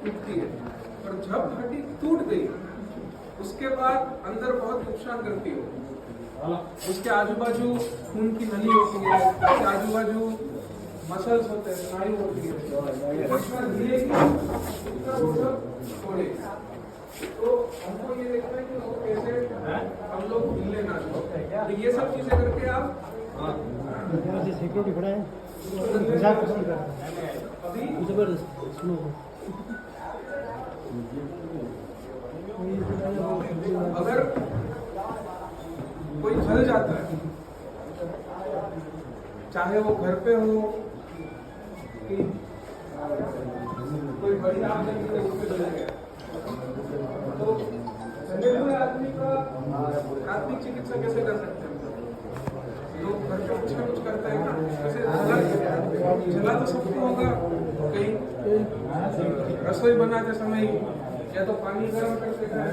टूटती है, और जब हड्डी टूट गई उसके बाद अंदर बहुत नुकसान करती है। उसके आजू बाजू खून की नली होती है, उसके आजू बाजू मसल्स होते हैं, स्नायु होती है, जितना हिलेगी उतना वो सब छोड़ेगा। तो हमको ये देखना है कि वो कैसे हम लोग हिले ना जाए। तो ये सब चीजें करके आप सिक्योरिटी खड़ा है अभी जबरदस्त स्लो अगर कोई जल जाता है, चाहे वो घर पे हो कि कोई बड़ी आग लगी तो उसमें जल गया, तो जले हुए आदमी का प्राथमिक चिकित्सा कैसे कर सकते हैं? लोग घर पे कुछ ना कुछ करते हैं ना, जैसे जला तो सबको होगा, कहीं रसोई बनाते समय या तो पानी गर्म करके खाए,